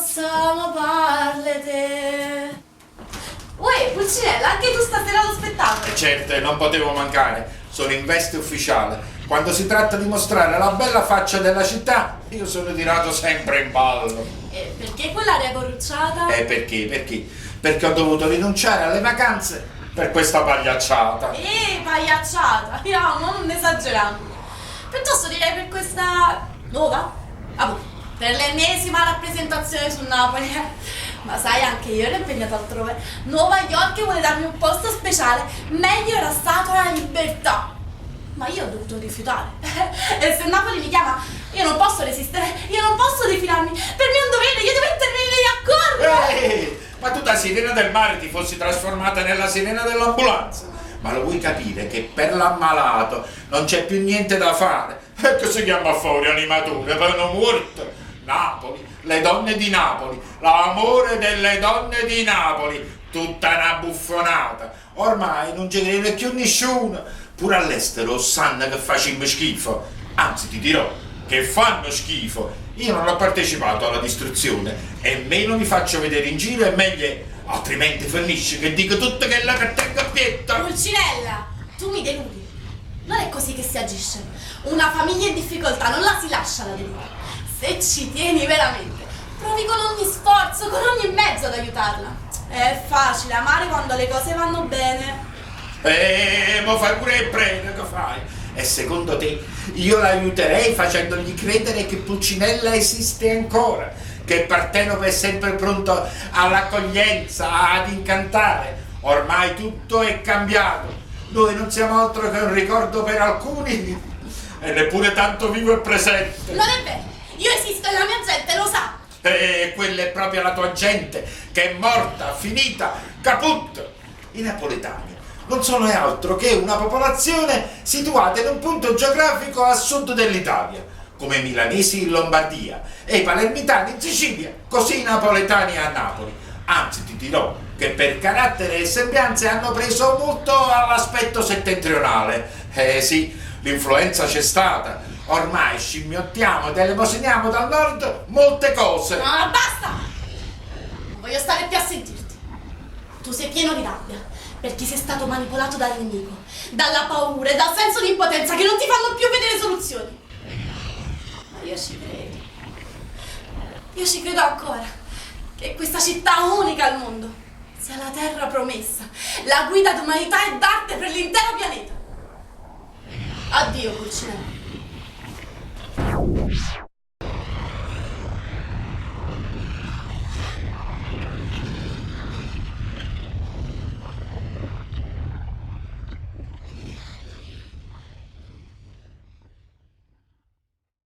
Rossa, parlate. Uè, Pulcinella, anche tu stasera allo spettacolo. Certo, non potevo mancare. Sono in veste ufficiale. Quando si tratta di mostrare la bella faccia della città, io sono tirato sempre in ballo. E perché quell'aria corrucciata? Perché? Perché ho dovuto rinunciare alle vacanze per questa pagliacciata. Pagliacciata. Io non esagerando. Piuttosto direi per questa nuova? Per l'ennesima rappresentazione su Napoli. Ma sai, anche io ero impegnata altrove. Nuova York vuole darmi un posto speciale. Meglio era stato la libertà. Ma io ho dovuto rifiutare. E se Napoli mi chiama, io non posso resistere. Io non posso defilarmi. Per me è un dovere, io devo intervenire e accorrere. Ma tu da sirena del mare ti fossi trasformata nella sirena dell'ambulanza. Ma lo vuoi capire che per l'ammalato non c'è più niente da fare? E che si chiama fuori animatore per non morto? Napoli, le donne di Napoli, l'amore delle donne di Napoli, tutta una buffonata. Ormai non ci crede più nessuno. Pure all'estero sanno che facciamo schifo. Anzi, ti dirò che fanno schifo. Io non ho partecipato alla distruzione e meno mi faccio vedere in giro e meglio, altrimenti finisce che dico tutto che la che tengo a pietta. Pulcinella, tu mi deludi. Non è così che si agisce. Una famiglia in difficoltà non la si lascia alla deriva. Se ci tieni veramente, provi con ogni sforzo, con ogni mezzo ad aiutarla. È facile amare quando le cose vanno bene. Ma fai pure il prete, che fai? E secondo te io l'aiuterei facendogli credere che Pulcinella esiste ancora, che Partenope è sempre pronto all'accoglienza, ad incantare? Ormai tutto è cambiato. Noi non siamo altro che un ricordo per alcuni e neppure tanto vivo e presente. Non è vero, io esisto e la mia gente lo sa. E quella è proprio la tua gente, che è morta, finita, caput. I napoletani non sono altro che una popolazione situata in un punto geografico a sud dell'Italia, come i milanesi in Lombardia e i palermitani in Sicilia, così i napoletani a Napoli. Anzi, ti dirò che per carattere e sembianze hanno preso molto all'aspetto settentrionale. Sì, l'influenza c'è stata. Ormai scimmiottiamo ed elemosiniamo dal nord molte cose. Ma basta! Non voglio stare più a sentirti. Tu sei pieno di rabbia, perché sei stato manipolato dal nemico, dalla paura e dal senso di impotenza che non ti fanno più vedere soluzioni. Ma io ci credo. Io ci credo ancora che questa città unica al mondo sia la terra promessa, la guida d'umanità e d'arte per l'intero pianeta. Addio, Pulcinella.